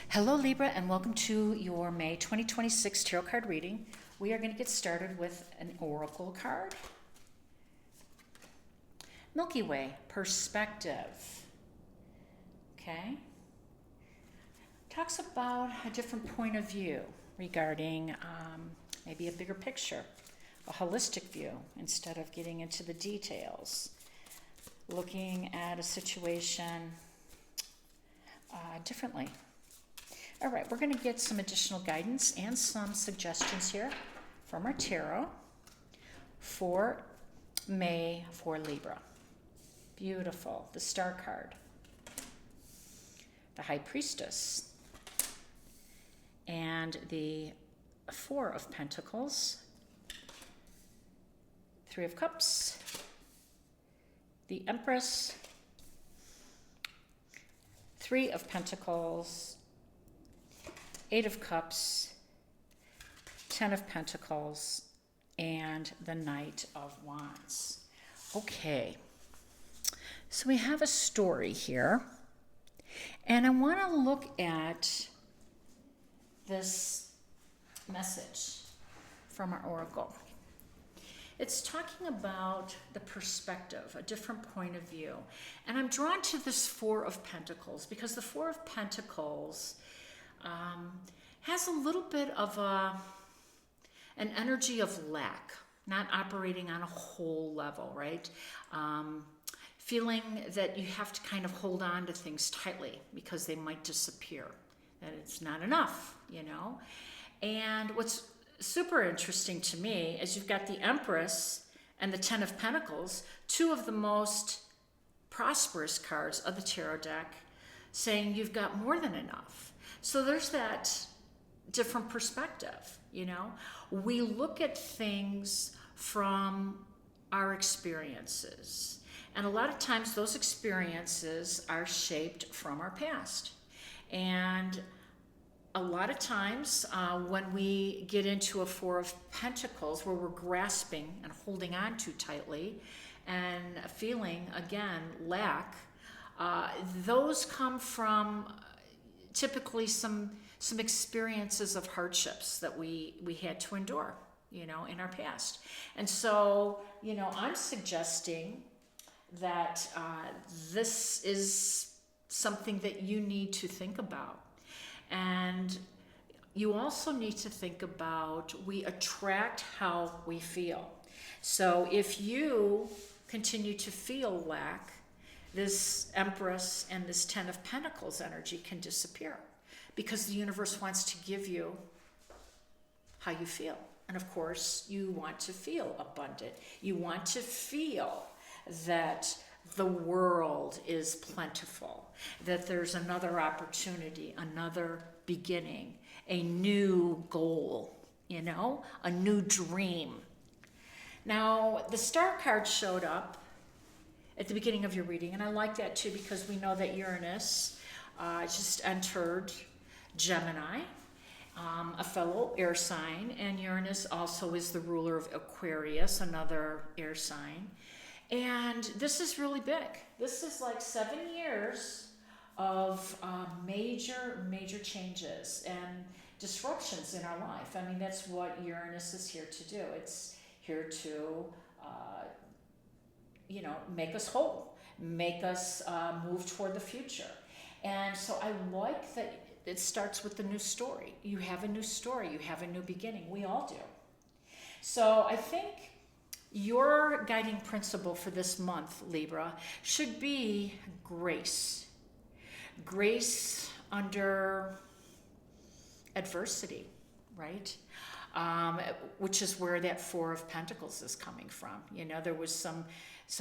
Hello Libra, and welcome to your May 2026 tarot card reading. We are going to get started with an oracle card. Milky Way, perspective. Okay. Talks about a different point of view regarding maybe a bigger picture, a holistic view instead of getting into the details. Looking at a situation differently. All right, we're going to get some additional guidance and some suggestions here from our tarot for May for Libra. Beautiful. The Star card, the High Priestess, and the Four of Pentacles, Three of Cups, the Empress, Three of Pentacles, Eight of Cups, Ten of Pentacles, and the Knight of Wands. Okay, so we have a story here, and I want to look at this message from our oracle. It's talking about the perspective, a different point of view, and I'm drawn to this Four of Pentacles because the Four of Pentacles has a little bit of an energy of lack, not operating on a whole level, right? Feeling that you have to kind of hold on to things tightly because they might disappear, that it's not enough, you know? And what's super interesting to me is you've got the Empress and the Ten of Pentacles, two of the most prosperous cards of the tarot deck, saying you've got more than enough. So there's that different perspective, you know? We look at things from our experiences. And a lot of times those experiences are shaped from our past. And a lot of times when we get into a Four of Pentacles where we're grasping and holding on too tightly and feeling, again, lack, those come from typically some experiences of hardships that we had to endure, you know, in our past. And so, you know, I'm suggesting that this is something that you need to think about. And you also need to think about, we attract how we feel. So if you continue to feel lack, this Empress and this Ten of Pentacles energy can disappear because the universe wants to give you how you feel. And of course, you want to feel abundant. You want to feel that the world is plentiful, that there's another opportunity, another beginning, a new goal, you know, a new dream. Now, the Star card showed up at the beginning of your reading, and I like that too because we know that Uranus just entered Gemini, a fellow air sign, and Uranus also is the ruler of Aquarius, another air sign. And this is really big. This is like 7 years of major changes and disruptions in our life. I mean, that's what Uranus is here to do. It's here to you know, make us whole, make us move toward the future. And so I like that it starts with the new story. You have a new story, you have a new beginning. We all do. So I think your guiding principle for this month, Libra, should be grace. Grace under adversity, right? Which is where that Four of Pentacles is coming from. You know, there was some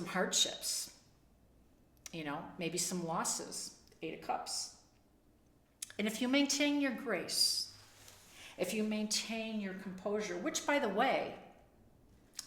hardships, you know, maybe some losses, Eight of Cups. And if you maintain your grace, if you maintain your composure, which, by the way,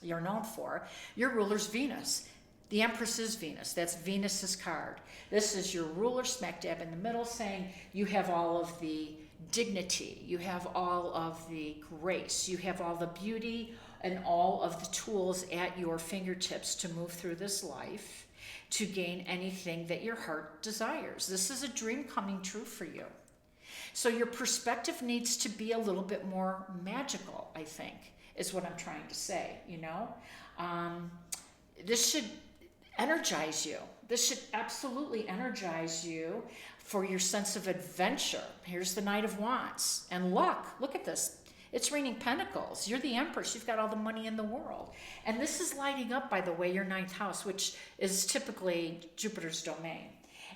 you're known for, your ruler's Venus. The Empress is Venus. That's Venus's card. This is your ruler smack dab in the middle, saying you have all of the dignity, you have all of the grace, you have all the beauty and all of the tools at your fingertips to move through this life, to gain anything that your heart desires. This is a dream coming true for you. So your perspective needs to be a little bit more magical, I think, is what I'm trying to say, you know? This should energize you. This should absolutely energize you for your sense of adventure. Here's the Knight of Wands. And luck, look at this. It's raining pentacles. You're the Empress. You've got all the money in the world. And this is lighting up, by the way, your ninth house, which is typically Jupiter's domain.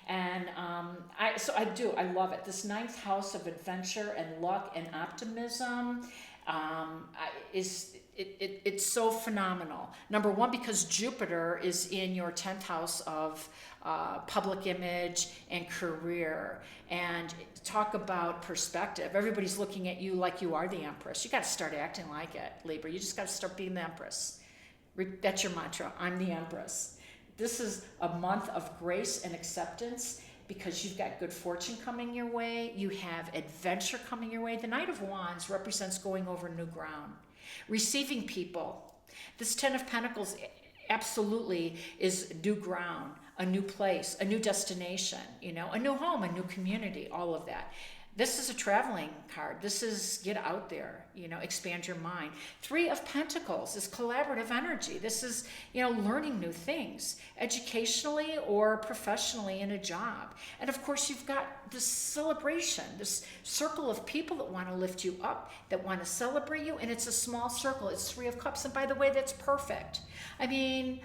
And I love it. This ninth house of adventure and luck and optimism it's so phenomenal. Number one, because Jupiter is in your 10th house of public image and career. And talk about perspective. Everybody's looking at you like you are the Empress. You got to start acting like it, Libra. You just got to start being the Empress. That's your mantra. I'm the Empress. This is a month of grace and acceptance because you've got good fortune coming your way. You have adventure coming your way. The Knight of Wands represents going over new ground, receiving people. This 10 of Pentacles absolutely is new ground, a new place, a new destination, you know, a new home, a new community, all of that. This is a traveling card. This is get out there, you know, expand your mind. 3 of Pentacles is collaborative energy. This is, you know, learning new things, educationally or professionally in a job. And of course, you've got this celebration, this circle of people that want to lift you up, that want to celebrate you. And it's a small circle. It's 3 of Cups. And by the way, that's perfect. I mean,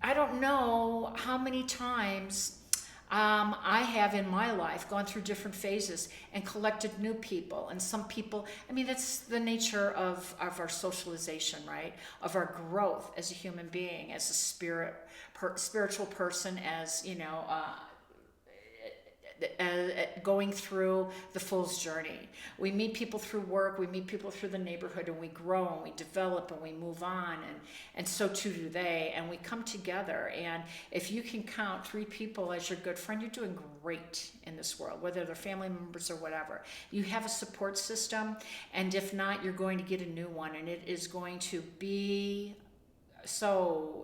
I don't know how many times I have in my life gone through different phases and collected new people. And some people, I mean, that's the nature of our socialization, right? Of our growth as a human being, as a spiritual person, as, you know, going through the Fool's journey. We meet people through work, we meet people through the neighborhood, and we grow and we develop and we move on, and so too do they, and we come together. And if you can count 3 people as your good friend, you're doing great in this world, whether they're family members or whatever. You have a support system, and if not, you're going to get a new one, and it is going to be so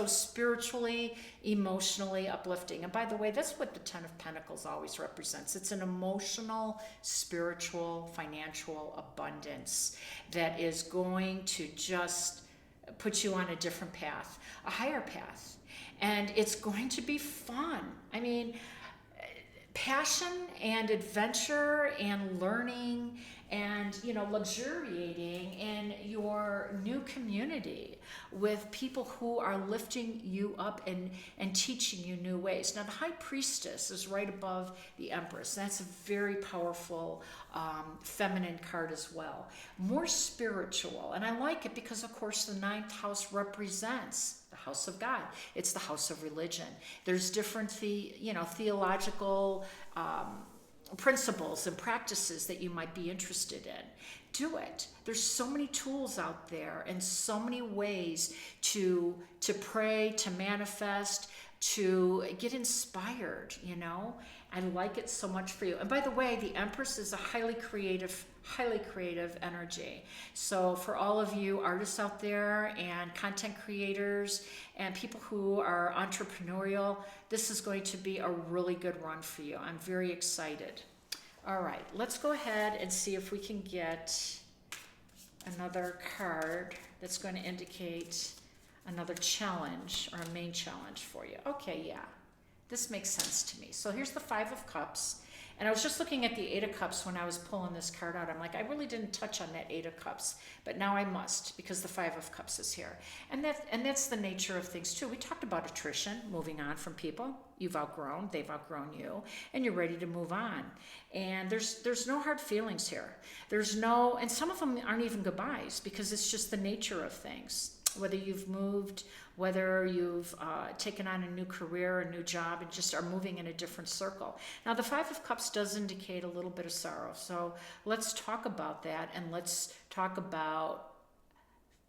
spiritually, emotionally uplifting. And by the way, that's what the 10 of Pentacles always represents. It's an emotional, spiritual, financial abundance that is going to just put you on a different path, a higher path. And it's going to be fun. I mean, passion and adventure and learning and, you know, luxuriating in your new community with people who are lifting you up and teaching you new ways. Now, the High Priestess is right above the Empress. That's a very powerful feminine card as well. More spiritual. And I like it because, of course, the 9th house represents the house of God. It's the house of religion. There's different theological principles and practices that you might be interested in. Do it. There's so many tools out there and so many ways to pray, to manifest, to get inspired, you know. I like it so much for you. And by the way, the Empress is a highly creative energy. So for all of you artists out there and content creators and people who are entrepreneurial, this is going to be a really good run for you. I'm very excited. All right, let's go ahead and see if we can get another card that's going to indicate another challenge or a main challenge for you. Okay, yeah, this makes sense to me. So here's the 5 of Cups. And I was just looking at the 8 of Cups when I was pulling this card out. I'm like, I really didn't touch on that 8 of Cups, but now I must because the 5 of Cups is here. And that's the nature of things too. We talked about attrition, moving on from people you've outgrown, they've outgrown you, and you're ready to move on. And there's no hard feelings here. And some of them aren't even goodbyes because it's just the nature of things. Whether you've moved, whether you've taken on a new career, a new job, and just are moving in a different circle. Now, the 5 of Cups does indicate a little bit of sorrow. So let's talk about that, and let's talk about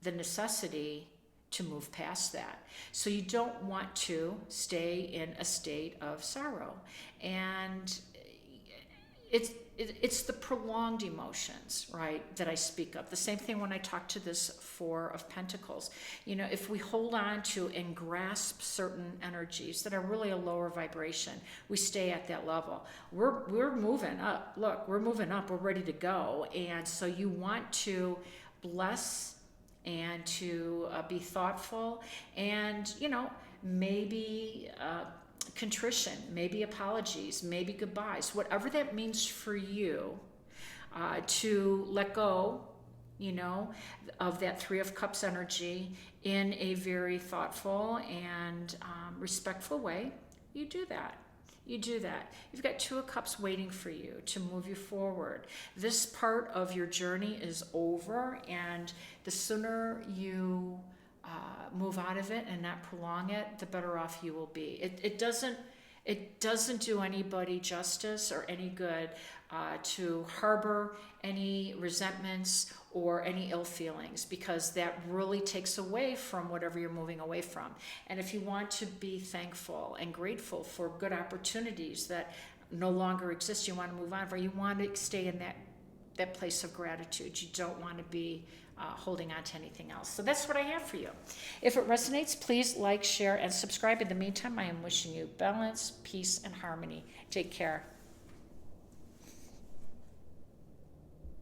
the necessity to move past that. So you don't want to stay in a state of sorrow. And it's the prolonged emotions, right, that I speak of. The same thing when I talk to this Four of Pentacles. You know, if we hold on to and grasp certain energies that are really a lower vibration, we stay at that level. We're moving up. Look, we're moving up. We're ready to go. And so you want to bless and to be thoughtful, and, you know, maybe contrition, maybe apologies, maybe goodbyes, whatever that means for you, to let go, you know, of that Three of Cups energy in a very thoughtful and respectful way. You do that. You do that. You've got Two of Cups waiting for you to move you forward. This part of your journey is over, and the sooner you move out of it and not prolong it, the better off you will be. It doesn't do anybody justice or any good to harbor any resentments or any ill feelings, because that really takes away from whatever you're moving away from. And if you want to be thankful and grateful for good opportunities that no longer exist, you want to move on, or you want to stay in that place of gratitude. You don't want to be holding on to anything else. So that's what I have for you. If it resonates, please like, share, and subscribe. In the meantime, I am wishing you balance, peace, and harmony. Take care.